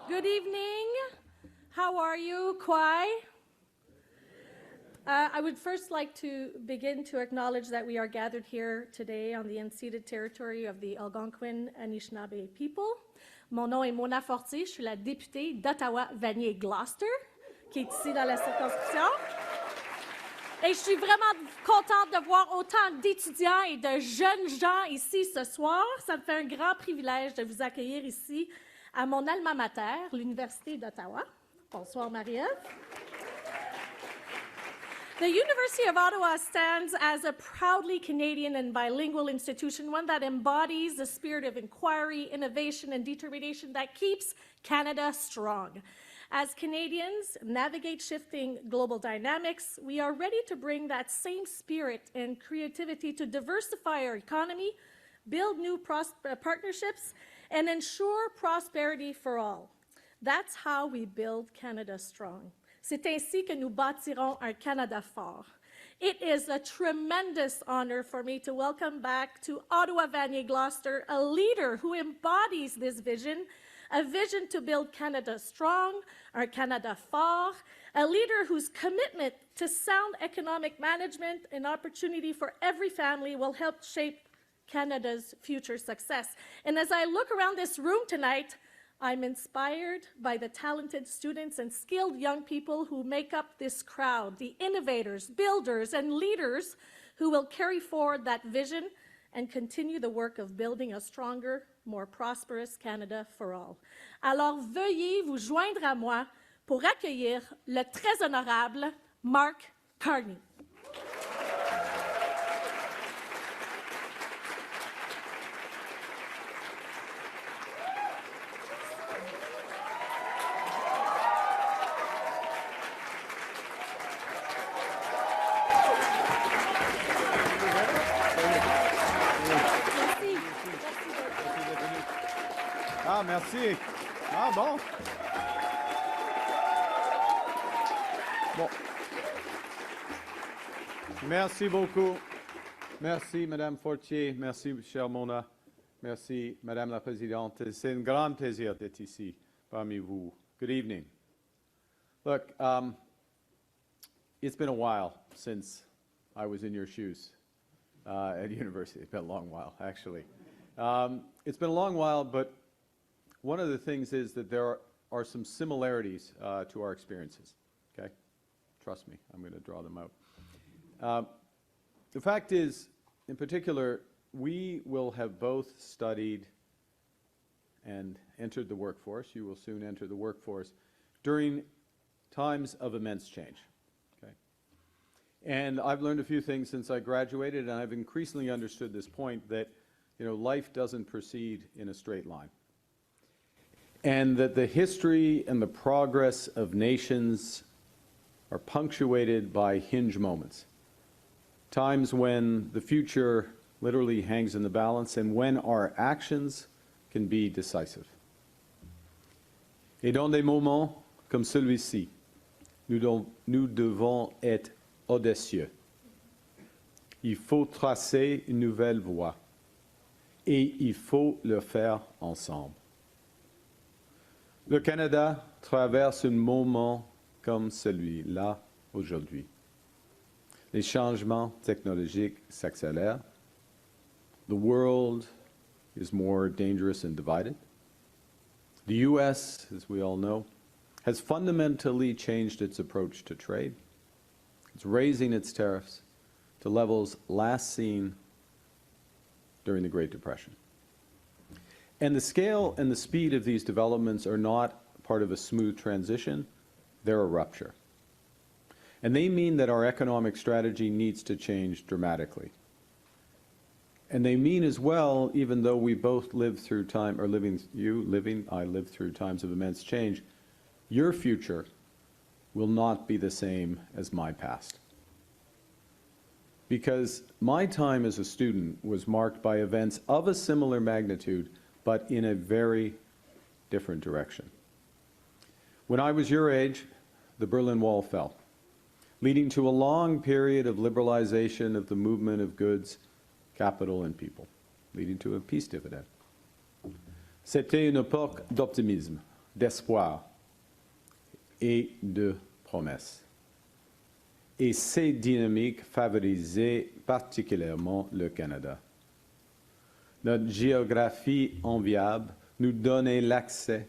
Good evening. How are you, Kwai? I would first like to begin to acknowledge that we are gathered here today on the unceded territory of the Algonquin Anishinaabe people. Mon nom est Mona Fortier, je suis la députée d'Ottawa, Vanier, Gloucester, qui est ici dans la circonscription. Et je suis vraiment contente de voir autant d'étudiants et de jeunes gens ici ce soir. Ça me fait un grand privilège de vous accueillir ici à mon alma mater, l'Université d'Ottawa. Bonsoir, Marie-Ève. The University of Ottawa stands as a proudly Canadian and bilingual institution, one that embodies the spirit of inquiry, innovation, and determination that keeps Canada strong. As Canadians navigate shifting global dynamics, we are ready to bring that same spirit and creativity to diversify our economy, build new partnerships, and ensure prosperity for all. That's how we build Canada strong. C'est ainsi que nous bâtirons un Canada fort. It is a tremendous honor for me to welcome back to Ottawa, Vanier, Gloucester, a leader who embodies this vision, a vision to build Canada strong, our Canada fort, a leader whose commitment to sound economic management and opportunity for every family will help shape Canada's future success. And as I look around this room tonight, I'm inspired by the talented students and skilled young people who make up this crowd, the innovators, builders, and leaders who will carry forward that vision and continue the work of building a stronger, more prosperous Canada for all. Alors, veuillez vous joindre à moi pour accueillir le très honorable Mark Carney. Ah, merci. Ah, bon. Bon. Merci beaucoup. Merci, Madame Fortier. Merci, chère Mona. Merci, Madame la Présidente. C'est un grand plaisir d'être ici parmi vous. Good evening. Look, it's been a while since I was in your shoes at university. It's been a long while, actually. It's been a long while, but one of the things is that there are some similarities to our experiences, okay? Trust me, I'm going to draw them out. The fact is, in particular, we will have both studied and entered the workforce. You will soon enter the workforce during times of immense change, okay? And I've learned a few things since I graduated, and I've increasingly understood this point that, you know, life doesn't proceed in a straight line. And that the history and the progress of nations are punctuated by hinge moments, times when the future literally hangs in the balance and when our actions can be decisive. Et dans des moments comme celui-ci, nous devons être audacieux. Il faut tracer une nouvelle voie et il faut le faire ensemble. Le Canada traverse un moment comme celui-là aujourd'hui. Les changements technologiques s'accélèrent. The world is more dangerous and divided. The U.S., as we all know, has fundamentally changed its approach to trade. It's raising its tariffs to levels last seen during the Great Depression. And the scale and the speed of these developments are not part of a smooth transition, they're a rupture. And they mean that our economic strategy needs to change dramatically. And they mean as well, even though we both lived through time, or I lived through times of immense change, your future will not be the same as my past. Because my time as a student was marked by events of a similar magnitude, but in a very different direction. When I was your age, the Berlin Wall fell, leading to a long period of liberalization of the movement of goods, capital, and people, leading to a peace dividend. C'était une époque d'optimisme, d'espoir et de promesses. Et ces dynamiques favorisaient particulièrement le Canada. Notre géographie enviable nous donnait l'accès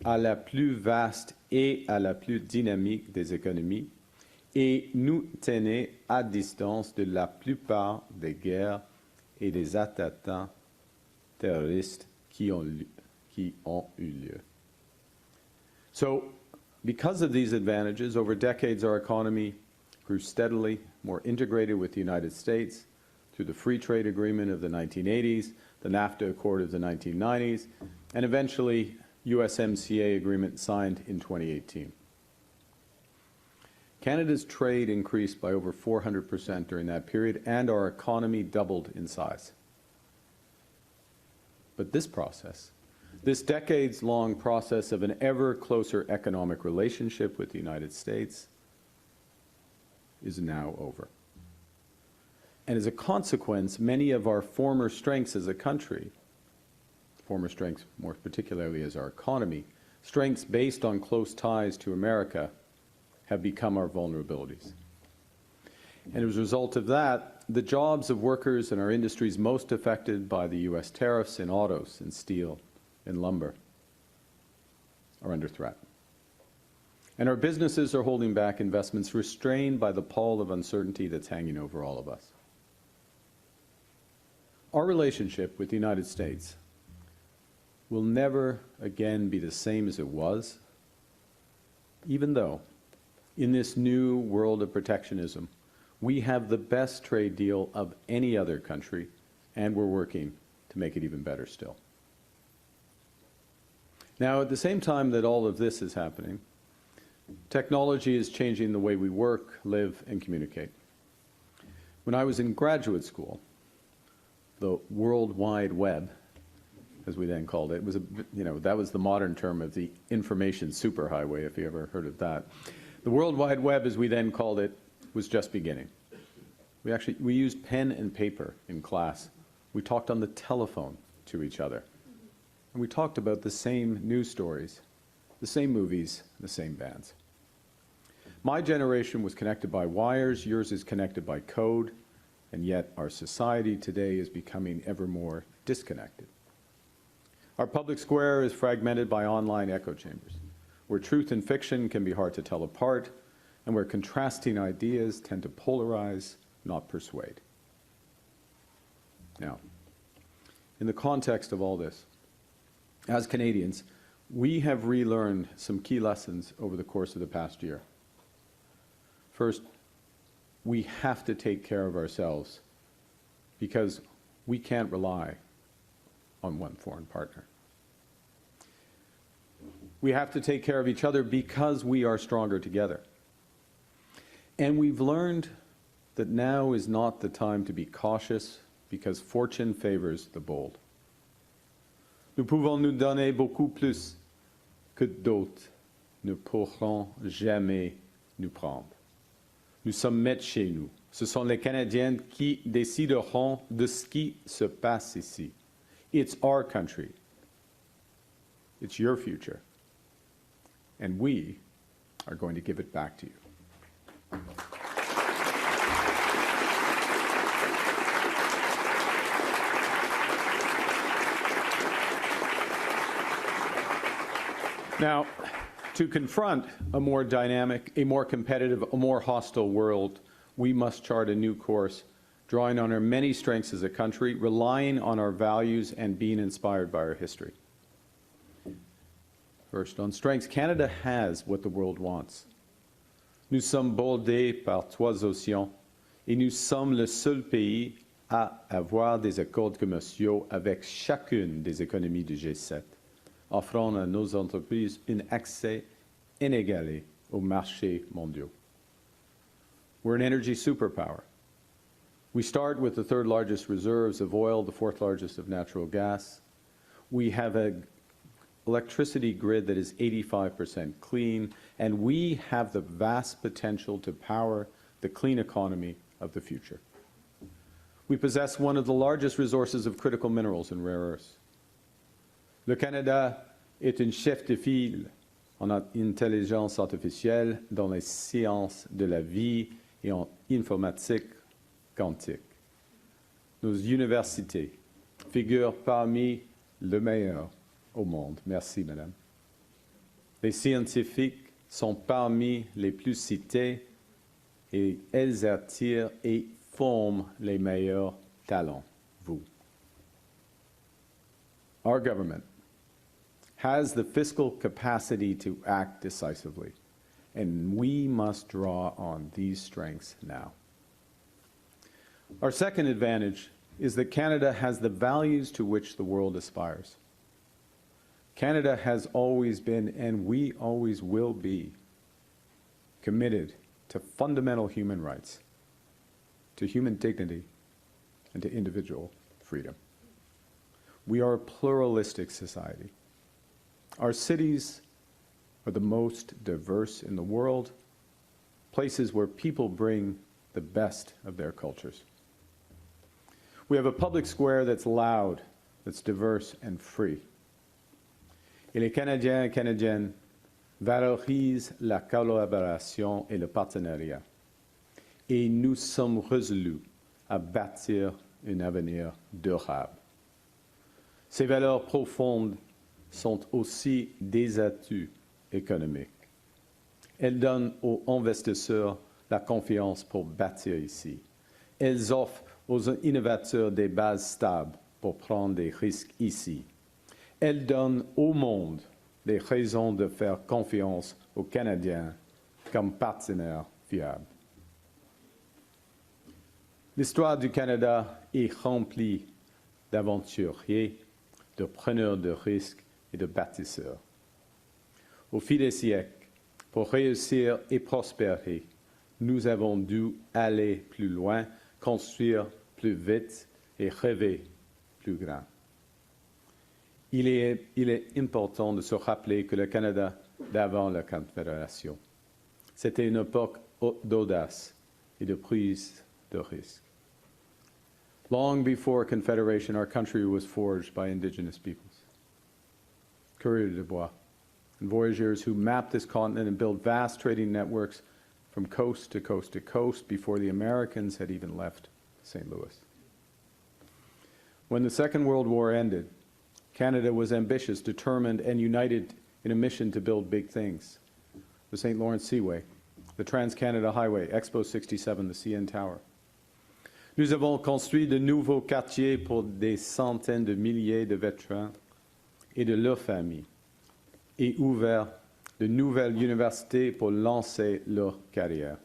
à la plus vaste et à la plus dynamique des économies et nous tenait à distance de la plupart des guerres et des attentats terroristes qui ont eu lieu. So, because of these advantages, over decades our economy grew steadily, more integrated with the United States through the Free Trade Agreement of the 1980s, the NAFTA Accord of the 1990s, and eventually USMCA agreement signed in 2018. Canada's trade increased by over 400% during that period, and our economy doubled in size. But this process, this decades-long process of an ever closer economic relationship with the United States, is now over. And as a consequence, many of our former strengths as a country, former strengths more particularly as our economy, strengths based on close ties to America, have become our vulnerabilities. And as a result of that, the jobs of workers in our industries most affected by the U.S. tariffs in autos, in steel, in lumber, are under threat. And our businesses are holding back investments restrained by the pall of uncertainty that's hanging over all of us. Our relationship with the United States will never again be the same as it was, even though in this new world of protectionism, we have the best trade deal of any other country, and we're working to make it even better still. Now, at the same time that all of this is happening, technology is changing the way we work, live, and communicate. When I was in graduate school, the World Wide Web, as we then called it, was that was the modern term of the information superhighway, if you ever heard of that. The World Wide Web, as we then called it, was just beginning. We used pen and paper in class. We talked on the telephone to each other. And we talked about the same news stories, the same movies, the same bands. My generation was connected by wires, yours is connected by code, and yet our society today is becoming ever more disconnected. Our public square is fragmented by online echo chambers, where truth and fiction can be hard to tell apart, and where contrasting ideas tend to polarize, not persuade. Now, in the context of all this, as Canadians, we have relearned some key lessons over the course of the past year. First, we have to take care of ourselves because we can't rely on one foreign partner. We have to take care of each other because we are stronger together. And we've learned that now is not the time to be cautious because fortune favors the bold. Nous pouvons nous donner beaucoup plus que d'autres ne pourront jamais nous prendre. Nous sommes maîtres chez nous. Ce sont les Canadiens qui décideront de ce qui se passe ici. It's our country. It's your future. And we are going to give it back to you. Now, to confront a more dynamic, a more competitive, a more hostile world, we must chart a new course, drawing on our many strengths as a country, relying on our values, and being inspired by our history. First, on strengths, Canada has what the world wants. Nous sommes bordés par 3 océans, et nous sommes le seul pays à avoir des accords commerciaux avec chacune des économies du G7. Offrant à nos entreprises un accès inégalé aux marchés mondiaux. We're an energy superpower. We start with the 3rd largest reserves of oil, the 4th largest of natural gas. We have an electricity grid that is 85% clean, and we have the vast potential to power the clean economy of the future. We possess one of the largest resources of critical minerals and rare earths. Le Canada est une chef de file en intelligence artificielle dans les sciences de la vie et en informatique quantique. Nos universités figurent parmi les meilleures au monde. Merci, Madame. Les scientifiques sont parmi les plus cités et elles attirent et forment les meilleurs talents, vous. Our government has the fiscal capacity to act decisively, and we must draw on these strengths now. Our second advantage is that Canada has the values to which the world aspires. Canada has always been, and we always will be, committed to fundamental human rights, to human dignity, and to individual freedom. We are a pluralistic society. Our cities are the most diverse in the world, places where people bring the best of their cultures. We have a public square that's loud, that's diverse and free. Et les Canadiens et Canadiennes valorisent la collaboration et le partenariat. Et nous sommes résolus à bâtir un avenir durable. Ces valeurs profondes sont aussi des atouts économiques. Elles donnent aux investisseurs la confiance pour bâtir ici. Elles offrent aux innovateurs des bases stables pour prendre des risques ici. Elles donnent au monde des raisons de faire confiance aux Canadiens comme partenaires fiables. L'histoire du Canada est remplie d'aventuriers, de preneurs de risques et de bâtisseurs. Au fil des siècles, pour réussir et prospérer, nous avons dû aller plus loin, construire plus vite et rêver plus grand. Il est important de se rappeler que le Canada d'avant la Confédération, c'était une époque d'audace et de prise de risque. Long before Confederation, our country was forged by Indigenous peoples. Coureurs de bois and voyageurs who mapped this continent and built vast trading networks from coast to coast to coast before the Americans had even left St. Louis. When the Second World War ended, Canada was ambitious, determined, and united in a mission to build big things. The St. Lawrence Seaway, the Trans-Canada Highway, Expo 67, the CN Tower. Nous avons construit de nouveaux quartiers pour des centaines de milliers de vétérans et de leurs familles, et ouvert de nouvelles universités pour lancer leur carrière.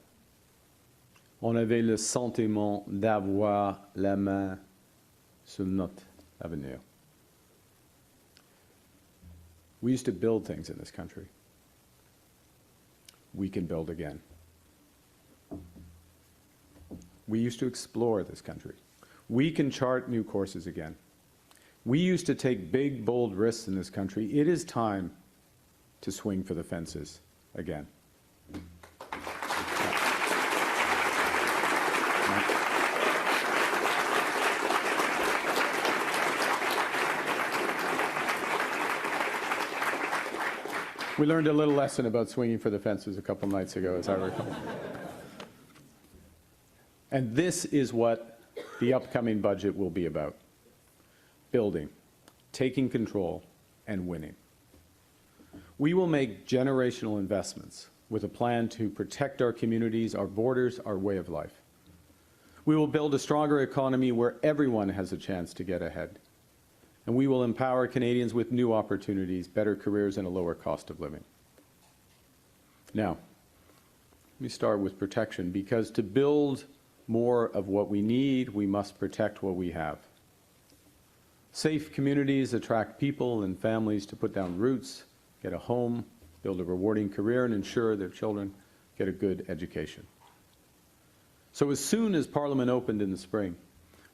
On avait le sentiment d'avoir la main sur notre avenir. We used to build things in this country. We can build again. We used to explore this country. We can chart new courses again. We used to take big, bold risks in this country. It is time to swing for the fences again. We learned a little lesson about swinging for the fences a couple nights ago, as I recall. And this is what the upcoming budget will be about: building, taking control, and winning. We will make generational investments with a plan to protect our communities, our borders, our way of life. We will build a stronger economy where everyone has a chance to get ahead. And we will empower Canadians with new opportunities, better careers, and a lower cost of living. Now, let me start with protection, because to build more of what we need, we must protect what we have. Safe communities attract people and families to put down roots, get a home, build a rewarding career, and ensure their children get a good education. So as soon as Parliament opened in the spring,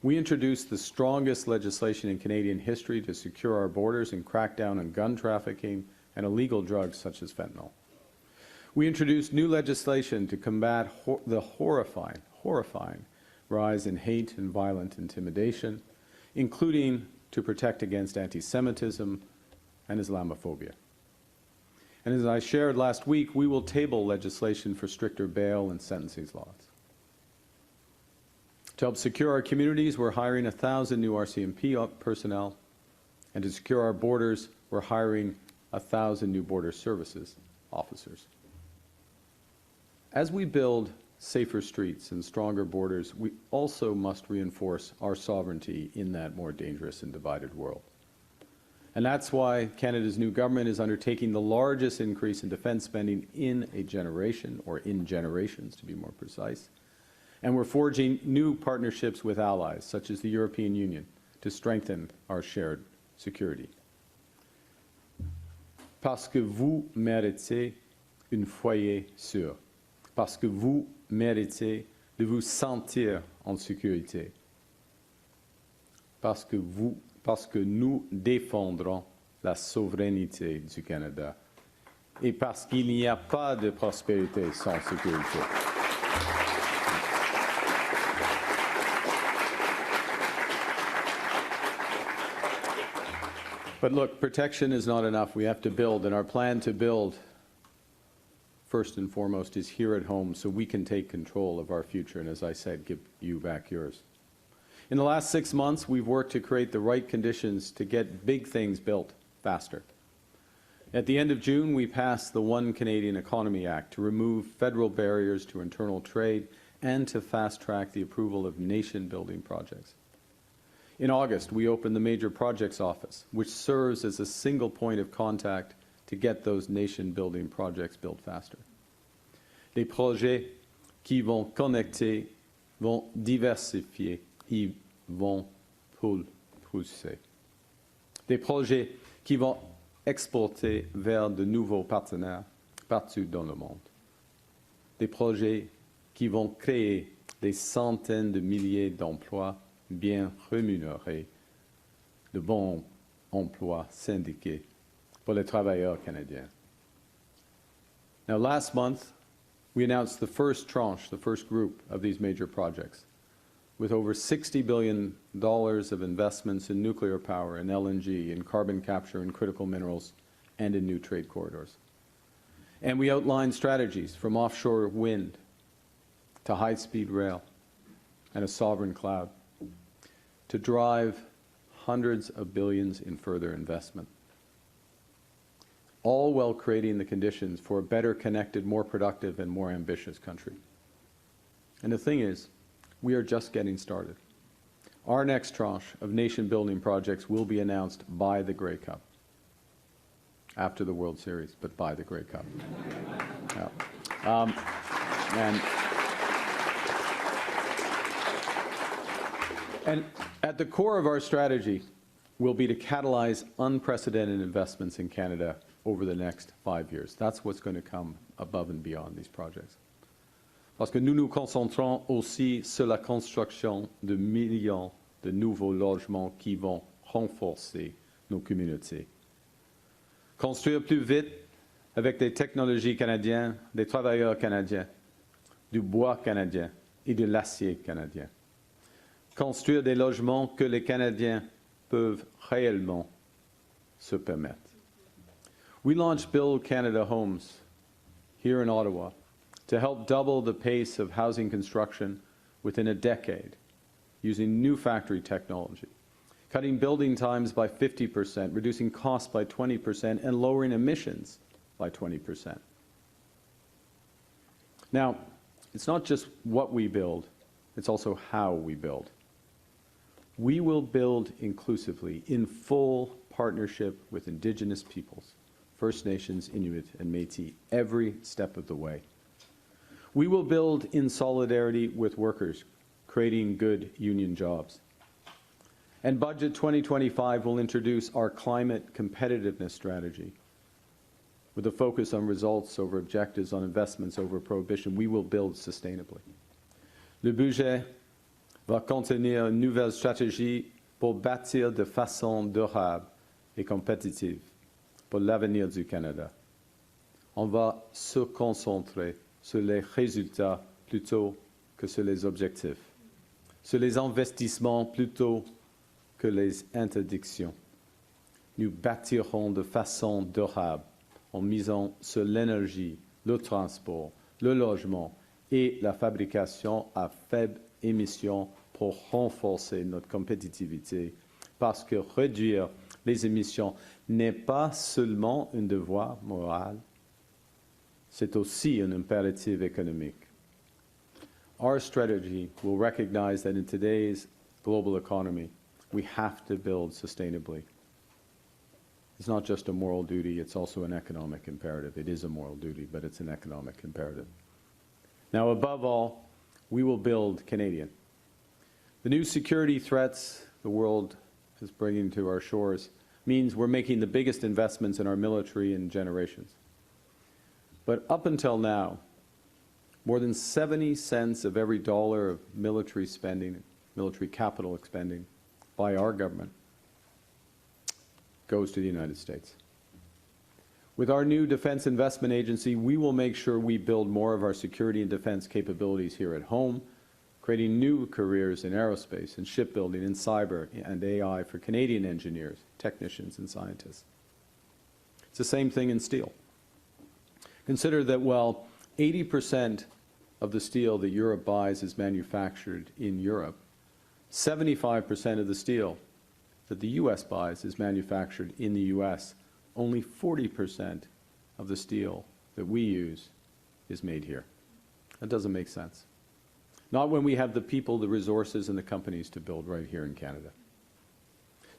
we introduced the strongest legislation in Canadian history to secure our borders and crack down on gun trafficking and illegal drugs such as fentanyl. We introduced new legislation to combat the horrifying rise in hate and violent intimidation, including to protect against anti-Semitism, and Islamophobia. And as I shared last week, we will table legislation for stricter bail and sentencing laws. To help secure our communities, we're hiring 1,000 new RCMP personnel, and to secure our borders, we're hiring 1,000 new border services officers. As we build safer streets and stronger borders, we also must reinforce our sovereignty in that more dangerous and divided world. And that's why Canada's new government is undertaking the largest increase in defense spending in a generation, or in generations to be more precise. And we're forging new partnerships with allies, such as the European Union, to strengthen our shared security. Parce que vous méritez un foyer sûr. Parce que vous méritez de vous sentir en sécurité. Parce que nous défendrons la souveraineté du Canada. Et parce qu'il n'y a pas de prospérité sans sécurité. But look, protection is not enough. We have to build, and our plan to build, first and foremost, is here at home so we can take control of our future and, as I said, give you back yours. In the last 6 months, we've worked to create the right conditions to get big things built faster. At the end of June, we passed the One Canadian Economy Act to remove federal barriers to internal trade and to fast-track the approval of nation-building projects. In August, we opened the Major Projects Office, which serves as a single point of contact to get those nation-building projects built faster. Des projets qui vont connecter, vont diversifier, et vont pousser. Des projets qui vont exporter vers de nouveaux partenaires partout dans le monde. Des projets qui vont créer des centaines de milliers d'emplois bien rémunérés, de bons emplois syndiqués pour les travailleurs canadiens. Now, last month, we announced the first tranche, the first group of these major projects, with over $60 billion of investments in nuclear power, in LNG, in carbon capture, in critical minerals, and in new trade corridors. And we outlined strategies from offshore wind to high-speed rail and a sovereign cloud to drive hundreds of billions in further investment, all while creating the conditions for a better connected, more productive, and more ambitious country. And the thing is, we are just getting started. Our next tranche of nation-building projects will be announced by the Grey Cup, after the World Series, but by the Grey Cup. Yeah. And at the core of our strategy will be to catalyze unprecedented investments in Canada over the next 5 years. That's what's going to come above and beyond these projects. Parce que nous nous concentrons aussi sur la construction de millions de nouveaux logements qui vont renforcer nos communautés. Construire plus vite avec des technologies canadiennes, des travailleurs canadiens, du bois canadien et de l'acier canadien. Construire des logements que les Canadiens peuvent réellement se permettre. We launched Build Canada Homes here in Ottawa to help double the pace of housing construction within a decade using new factory technology, cutting building times by 50%, reducing costs by 20%, and lowering emissions by 20%. Now, it's not just what we build, it's also how we build. We will build inclusively in full partnership with Indigenous peoples, First Nations, Inuit, and Métis, every step of the way. We will build in solidarity with workers, creating good union jobs. And Budget 2025 will introduce our climate competitiveness strategy. With a focus on results over objectives, on investments over prohibition, we will build sustainably. Le budget va contenir une nouvelle stratégie pour bâtir de façon durable et compétitive pour l'avenir du Canada. On va se concentrer sur les résultats plutôt que sur les objectifs, sur les investissements plutôt que les interdictions, nous bâtirons de façon durable en misant sur l'énergie, le transport, le logement et la fabrication à faible émission pour renforcer notre compétitivité, parce que réduire les émissions n'est pas seulement un devoir moral, c'est aussi un impératif économique. Our strategy will recognize that in today's global economy, we have to build sustainably. It's not just a moral duty, it's also an economic imperative. It is a moral duty, but it's an economic imperative. Now, above all, we will build Canadian. The new security threats the world is bringing to our shores means we're making the biggest investments in our military in generations. But up until now, more than 70 cents of every dollar of military spending, military capital expending by our government goes to the United States. With our new Defense Investment Agency, we will make sure we build more of our security and defense capabilities here at home, creating new careers in aerospace and shipbuilding and cyber and AI for Canadian engineers, technicians, and scientists. It's the same thing in steel. Consider that while 80% of the steel that Europe buys is manufactured in Europe, 75% of the steel that the U.S. buys is manufactured in the U.S. Only 40% of the steel that we use is made here. That doesn't make sense. Not when we have the people, the resources, and the companies to build right here in Canada.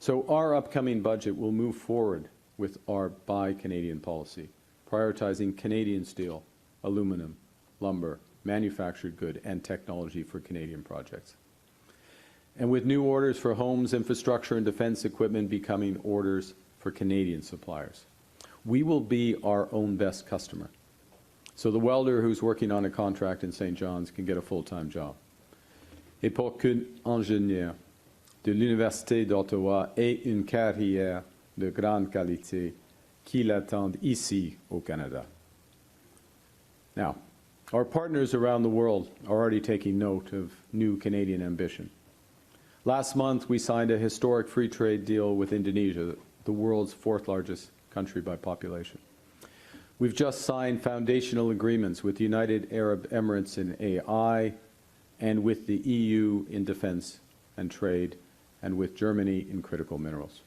So our upcoming budget will move forward with our Buy Canadian policy, prioritizing Canadian steel, aluminum, lumber, manufactured good, and technology for Canadian projects. And with new orders for homes, infrastructure, and defense equipment becoming orders for Canadian suppliers. We will be our own best customer. So the welder who's working on a contract in St. John's can get a full-time job. Et pour qu'un ingénieur de l'Université d'Ottawa ait une carrière de grande qualité qu'il attend ici au Canada. Now, our partners around the world are already taking note of new Canadian ambition. Last month, we signed a historic free trade deal with Indonesia, the world's fourth largest country by population. We've just signed foundational agreements with the United Arab Emirates in AI and with the EU in defense and trade and with Germany in critical minerals.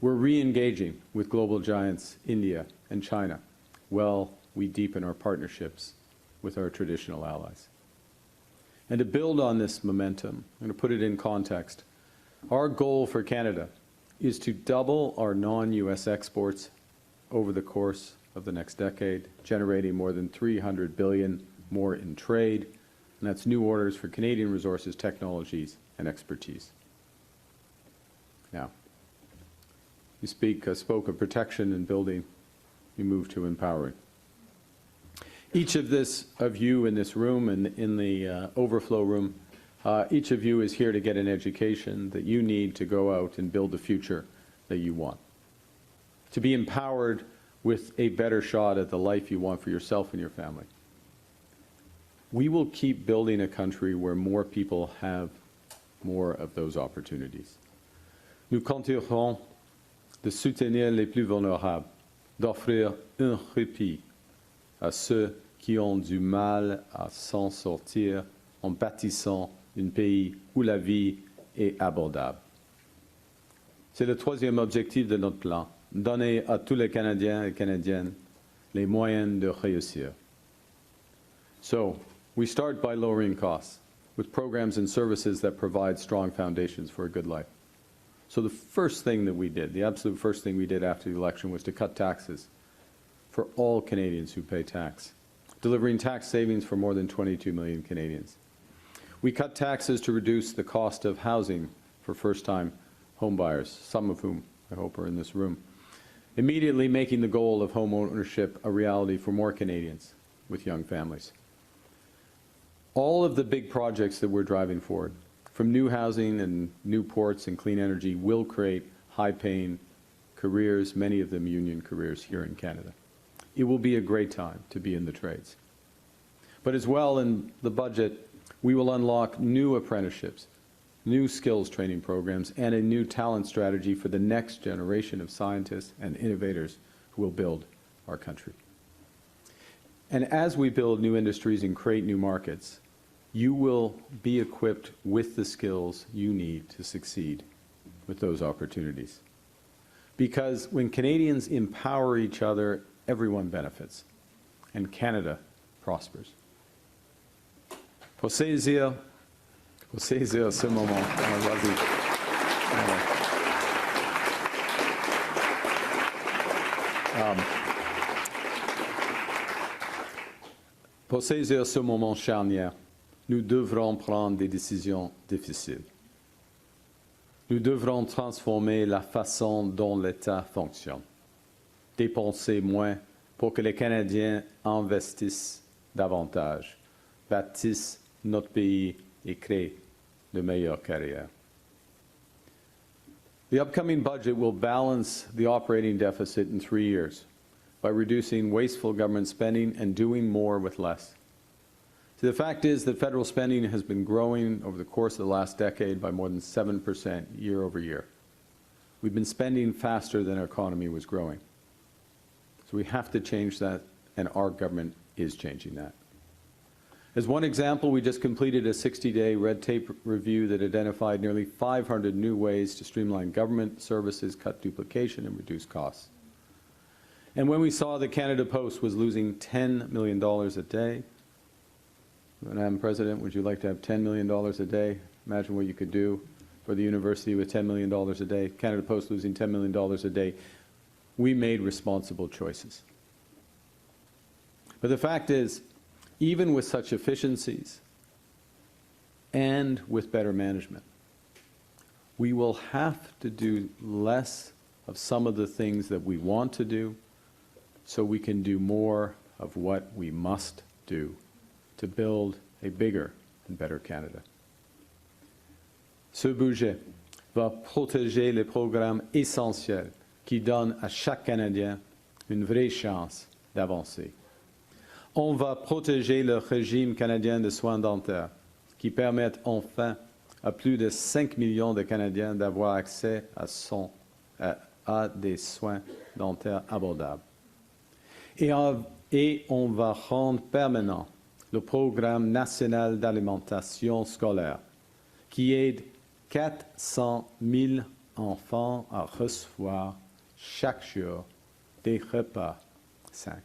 We're re-engaging with global giants India and China while we deepen our partnerships with our traditional allies. And to build on this momentum, I'm going to put it in context. Our goal for Canada is to double our non-US exports over the course of the next decade, generating more than $300 billion more in trade, and that's new orders for Canadian resources, technologies, and expertise. Now, you spoke of protection and building, you move to empowering. Each of you in this room and in the overflow room, each of you is here to get an education that you need to go out and build the future that you want. To be empowered with a better shot at the life you want for yourself and your family. We will keep building a country where more people have more of those opportunities. Nous continuerons de soutenir les plus vulnérables, d'offrir un répit à ceux qui ont du mal à s'en sortir en bâtissant un pays où la vie est abordable. C'est le troisième objectif de notre plan, donner à tous les Canadiens et Canadiennes les moyens de réussir. So, we start by lowering costs with programs and services that provide strong foundations for a good life. So the first thing that we did, the absolute first thing we did after the election was to cut taxes for all Canadians who pay tax, delivering tax savings for more than 22 million Canadians. We cut taxes to reduce the cost of housing for first-time homebuyers, some of whom I hope are in this room, immediately making the goal of home ownership a reality for more Canadians with young families. All of the big projects that we're driving forward, from new housing and new ports and clean energy, will create high-paying careers, many of them union careers here in Canada. It will be a great time to be in the trades. But as well in the budget, we will unlock new apprenticeships, new skills training programs, and a new talent strategy for the next generation of scientists and innovators who will build our country. And as we build new industries and create new markets, you will be equipped with the skills you need to succeed with those opportunities. Because when Canadians empower each other, everyone benefits, and Canada prospers. Pour saisir ce moment. Vas-y. Pour saisir ce moment charnière, nous devrons prendre des décisions difficiles. Nous devrons transformer la façon dont l'État fonctionne, dépenser moins pour que les Canadiens investissent davantage, bâtissent notre pays et créent de meilleures carrières. The upcoming budget will balance the operating deficit in 3 years by reducing wasteful government spending and doing more with less. So the fact is that federal spending has been growing over the course of the last decade by more than 7% year over year. We've been spending faster than our economy was growing. So we have to change that, and our government is changing that. As one example, we just completed a 60-day red tape review that identified nearly 500 new ways to streamline government services, cut duplication, and reduce costs. And when we saw that Canada Post was losing $10 million a day, Madam President, would you like to have $10 million a day? Imagine what you could do for the university with $10 million a day. Canada Post losing $10 million a day. We made responsible choices. But the fact is, even with such efficiencies and with better management, we will have to do less of some of the things that we want to do so we can do more of what we must do to build a bigger and better Canada. Ce budget va protéger les programmes essentiels qui donnent à chaque Canadien une vraie chance d'avancer. On va protéger le régime canadien de soins dentaires qui permettent enfin à plus de 5 millions de Canadiens d'avoir accès à des soins dentaires abordables. Et on va rendre permanent le programme national d'alimentation scolaire qui aide 400 000 enfants à recevoir chaque jour des repas sains.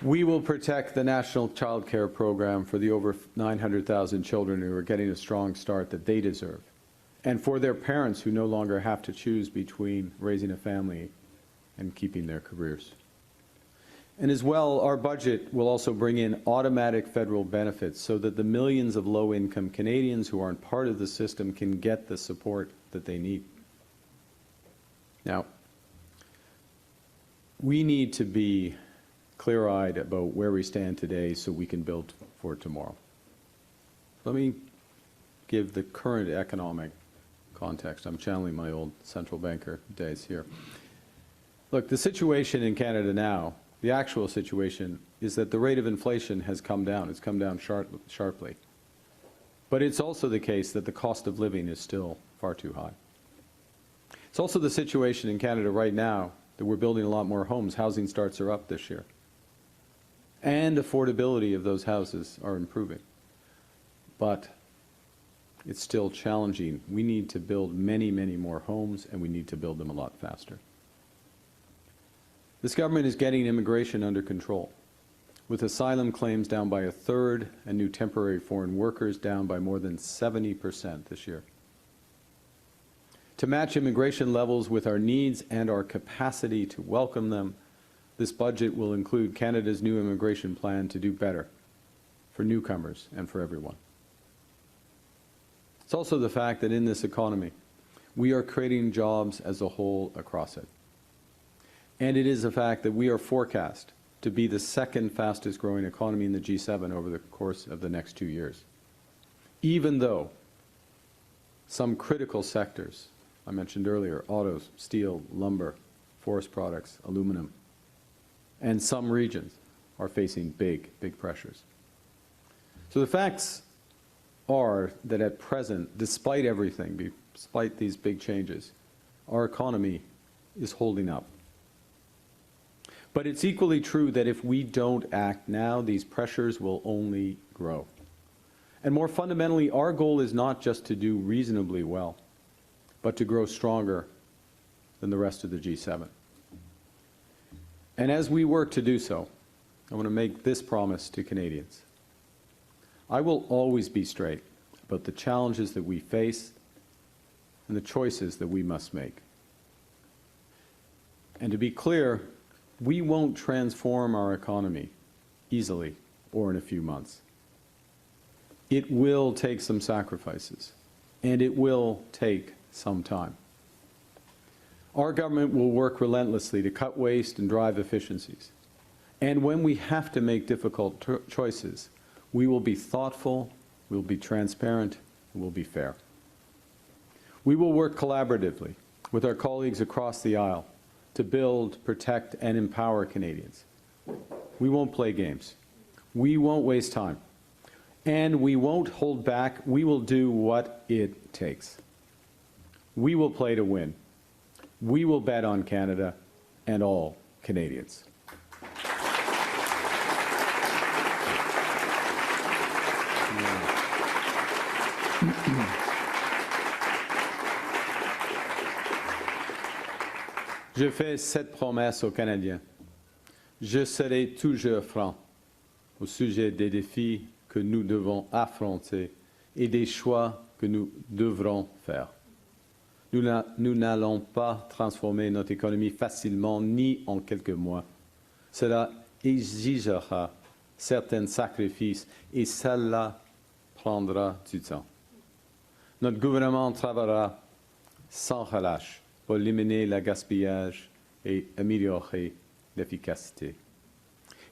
We will protect the National Child Care Program for the over 900,000 children who are getting a strong start that they deserve, and for their parents who no longer have to choose between raising a family and keeping their careers. And as well, our budget will also bring in automatic federal benefits so that the millions of low-income Canadians who aren't part of the system can get the support that they need. Now, we need to be clear-eyed about where we stand today so we can build for tomorrow. Let me give the current economic context. I'm channeling my old central banker days here. Look, the situation in Canada now, the actual situation, is that the rate of inflation has come down. It's come down sharply. But it's also the case that the cost of living is still far too high. It's also the situation in Canada right now that we're building a lot more homes. Housing starts are up this year. And affordability of those houses are improving. But it's still challenging. We need to build many, many more homes, and we need to build them a lot faster. This government is getting immigration under control, with asylum claims down by 1/3 and new temporary foreign workers down by more than 70% this year. To match immigration levels with our needs and our capacity to welcome them, this budget will include Canada's new immigration plan to do better for newcomers and for everyone. It's also the fact that in this economy, we are creating jobs as a whole across it. And it is a fact that we are forecast to be the second fastest growing economy in the G7 over the course of the next 2 years. Even though some critical sectors, I mentioned earlier, autos, steel, lumber, forest products, aluminum, and some regions are facing big, big pressures. So the facts are that at present, despite everything, despite these big changes, our economy is holding up. But it's equally true that if we don't act now, these pressures will only grow. And more fundamentally, our goal is not just to do reasonably well, but to grow stronger than the rest of the G7. And as we work to do so, I want to make this promise to Canadians. I will always be straight about the challenges that we face and the choices that we must make. And to be clear, we won't transform our economy easily or in a few months. It will take some sacrifices, and it will take some time. Our government will work relentlessly to cut waste and drive efficiencies. And when we have to make difficult choices, we will be thoughtful, we'll be transparent, and we'll be fair. We will work collaboratively with our colleagues across the aisle to build, protect, and empower Canadians. We won't play games. We won't waste time. And we won't hold back. We will do what it takes. We will play to win. We will bet on Canada and all Canadians. Je fais cette promesse aux Canadiens. Je serai toujours franc au sujet des défis que nous devons affronter et des choix que nous devrons faire. Nous n'allons pas transformer notre économie facilement ni en quelques mois. Cela exigera certains sacrifices et cela prendra du temps. Notre gouvernement travaillera sans relâche pour éliminer le gaspillage et améliorer l'efficacité.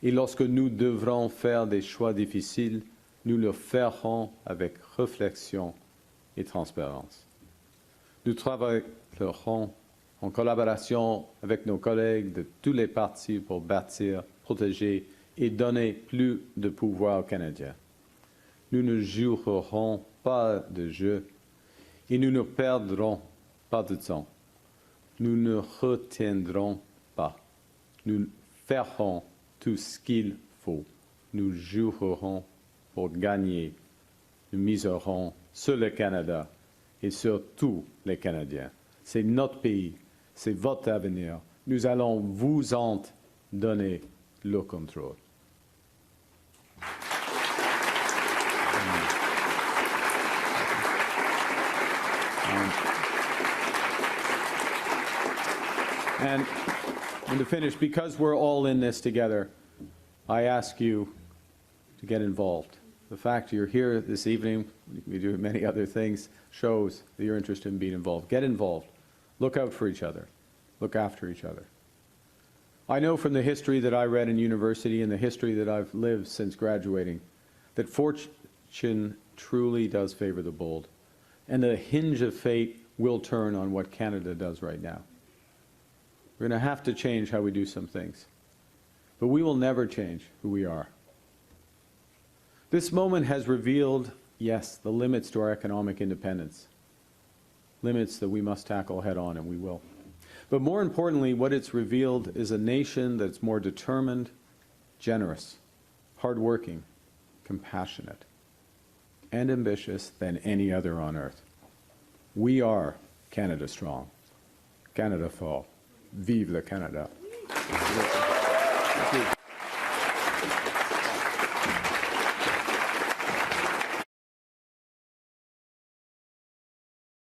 Et lorsque nous devrons faire des choix difficiles, nous le ferons avec réflexion et transparence. Nous travaillerons en collaboration avec nos collègues de tous les partis pour bâtir, protéger et donner plus de pouvoir aux Canadiens. Nous ne jouerons pas de jeu et nous ne perdrons pas de temps. Nous ne retiendrons pas. Nous ferons tout ce qu'il faut. Nous jouerons pour gagner. Nous miserons sur le Canada et sur tous les Canadiens. C'est notre pays, c'est votre avenir. Nous allons vous en donner le contrôle. And to finish, because we're all in this together, I ask you to get involved. The fact you're here this evening, we do many other things, shows that you're interested in being involved. Get involved. Look out for each other. Look after each other. I know from the history that I read in university and the history that I've lived since graduating that fortune truly does favor the bold. And the hinge of fate will turn on what Canada does right now. We're going to have to change how we do some things. But we will never change who we are. This moment has revealed, yes, the limits to our economic independence. Limits that we must tackle head on, and we will. But more importantly, what it's revealed is a nation that's more determined, generous, hardworking, compassionate, and ambitious than any other on earth. We are Canada strong. Canada fort. Vive le Canada. Thank you.